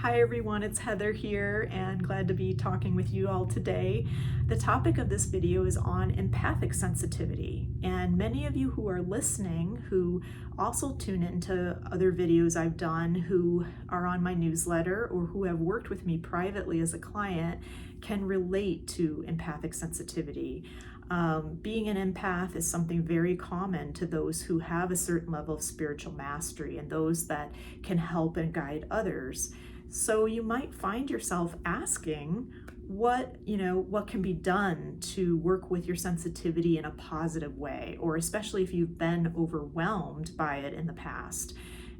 Hi everyone, it's Heather here and glad to be talking with you all today. The topic of this video is on empathic sensitivity, and many of you who are listening who also tune into other videos I've done, who are on my newsletter or who have worked with me privately as a client can relate to empathic sensitivity. Being an empath is something very common to those who have a certain level of spiritual mastery and those that can help and guide others. So you might find yourself asking what can be done to work with your sensitivity in a positive way, or especially if you've been overwhelmed by it in the past.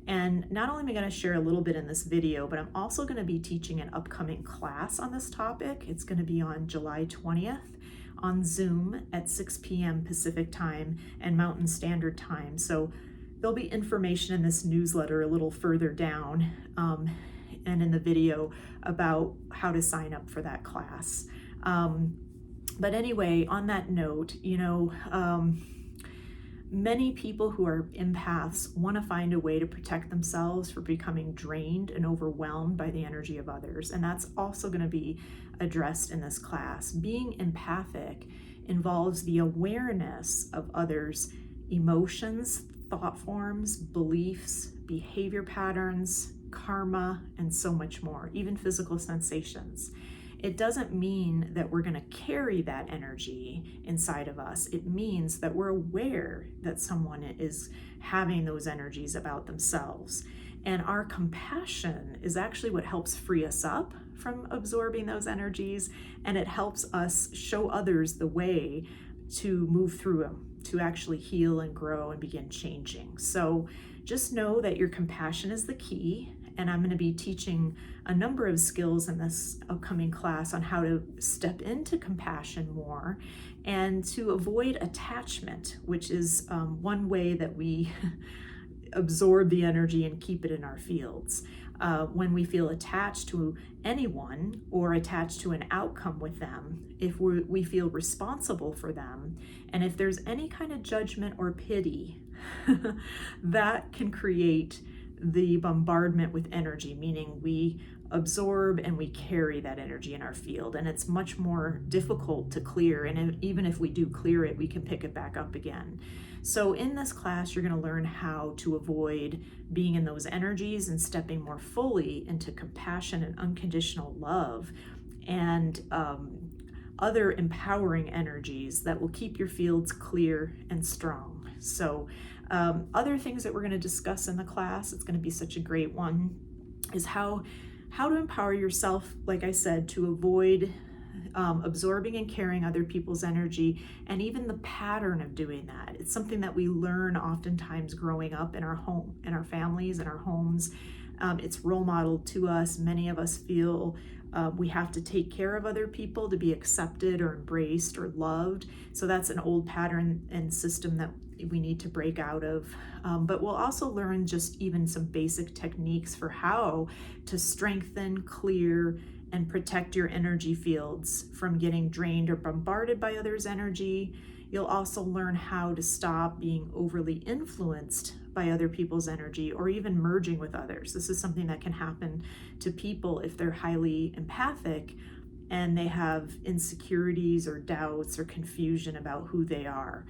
And not only am I going to share a little bit in this video, but I'm also going to be teaching an upcoming class on this topic. It's going to be on July 20th on Zoom at 6 p.m. Pacific time and Mountain Standard Time. So there'll be information in this newsletter a little further down and in the video about how to sign up for that class. But anyway, on that note, many people who are empaths want to find a way to protect themselves from becoming drained and overwhelmed by the energy of others. And that's also going to be addressed in this class. Being empathic involves the awareness of others' emotions, thought forms, beliefs, behavior patterns, karma, and so much more, even physical sensations. It doesn't mean that we're going to carry that energy inside of us. It means that we're aware that someone is having those energies about themselves. And our compassion is actually what helps free us up from absorbing those energies, and it helps us show others the way to move through them, to actually heal and grow and begin changing. So just know that your compassion is the key. And I'm going to be teaching a number of skills in this upcoming class on how to step into compassion more and to avoid attachment, which is one way that we absorb the energy and keep it in our fields. When we feel attached to anyone or attached to an outcome with them, if we feel responsible for them, and if there's any kind of judgment or pity, that can create the bombardment with energy, meaning we absorb and we carry that energy in our field, and it's much more difficult to clear. And even if we do clear it, we can pick it back up again. So in this class, you're going to learn how to avoid being in those energies and stepping more fully into compassion and unconditional love and other empowering energies that will keep your fields clear and strong. So other things that we're going to discuss in the class, it's going to be such a great one, is how to empower yourself, like I said, to avoid absorbing and carrying other people's energy, and even the pattern of doing that. It's something that we learn oftentimes growing up in our home, in our families, in our homes. It's role modeled to us. Many of us feel we have to take care of other people to be accepted or embraced or loved. So that's an old pattern and system that we need to break out of. But we'll also learn just even some basic techniques for how to strengthen, clear, and protect your energy fields from getting drained or bombarded by others' energy. You'll also learn how to stop being overly influenced by other people's energy or even merging with others. This is something that can happen to people if they're highly empathic and they have insecurities or doubts or confusion about who they are.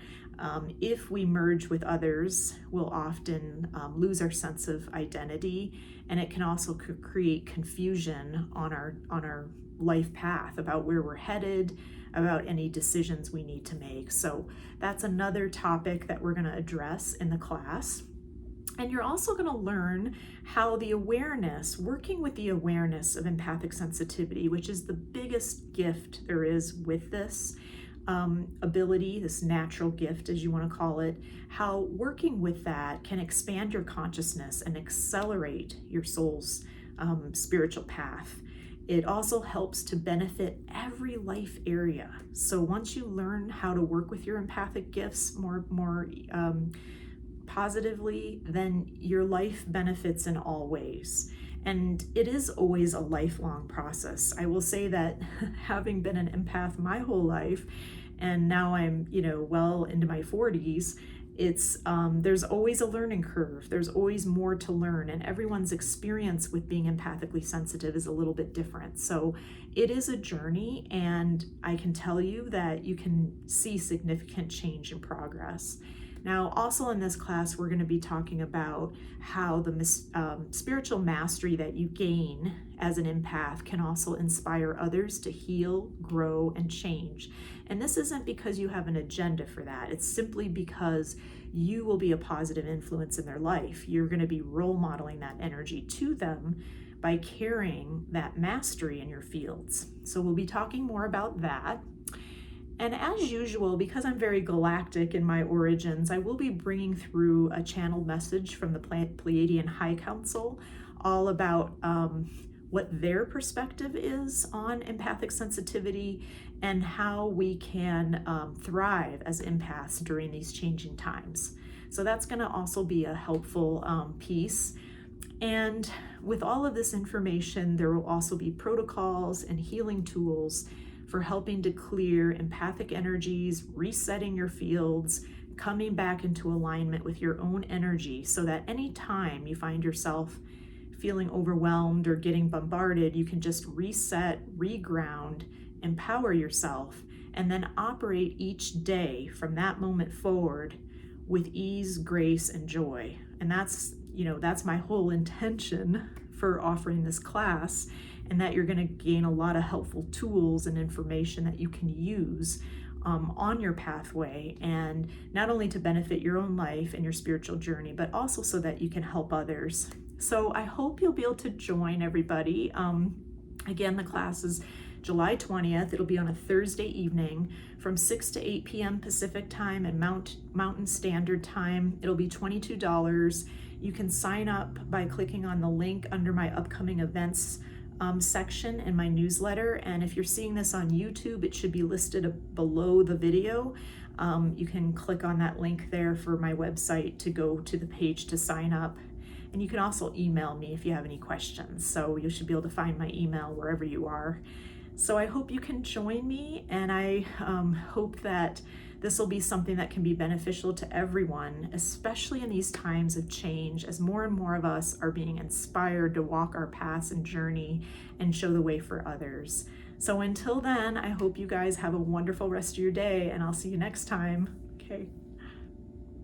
If we merge with others, we'll often lose our sense of identity, and it can also create confusion on our life path about where we're headed, about any decisions we need to make. So that's another topic that we're going to address in the class. And you're also going to learn how the awareness, working with the awareness of empathic sensitivity, which is the biggest gift there is with this ability, this natural gift, as you want to call it, how working with that can expand your consciousness and accelerate your soul's spiritual path. It also helps to benefit every life area. So once you learn how to work with your empathic gifts more positively, then your life benefits in all ways. And it is always a lifelong process. I will say that having been an empath my whole life, and now I'm, well into my 40s, It's there's always a learning curve. There's always more to learn, and everyone's experience with being empathically sensitive is a little bit different. So it is a journey, and I can tell you that you can see significant change and progress. Now, also in this class, we're going to be talking about how the spiritual mastery that you gain as an empath can also inspire others to heal, grow, and change. And this isn't because you have an agenda for that. It's simply because you will be a positive influence in their life. You're going to be role modeling that energy to them by carrying that mastery in your fields. So we'll be talking more about that. And as usual, because I'm very galactic in my origins, I will be bringing through a channeled message from the Pleiadian High Council all about what their perspective is on empathic sensitivity and how we can thrive as empaths during these changing times. So that's going to also be a helpful piece. And with all of this information, there will also be protocols and healing tools for helping to clear empathic energies, resetting your fields, coming back into alignment with your own energy, so that anytime you find yourself feeling overwhelmed or getting bombarded, you can just reset, reground, empower yourself, and then operate each day from that moment forward with ease, grace, and joy. And that's my whole intention for offering this class, and that you're going to gain a lot of helpful tools and information that you can use on your pathway, and not only to benefit your own life and your spiritual journey, but also so that you can help others. So I hope you'll be able to join everybody. Again, the class is July 20th. It'll be on a Thursday evening from 6 to 8 p.m. Pacific time and Mountain Standard Time. It'll be $22. You can sign up by clicking on the link under my upcoming events section in my newsletter. And if you're seeing this on YouTube, it should be listed below the video. You can click on that link there for my website to go to the page to sign up. And you can also email me if you have any questions. So you should be able to find my email wherever you are. So I hope you can join me, and I hope that this will be something that can be beneficial to everyone, especially in these times of change, as more and more of us are being inspired to walk our paths and journey and show the way for others. So until then, I hope you guys have a wonderful rest of your day, and I'll see you next time. Okay.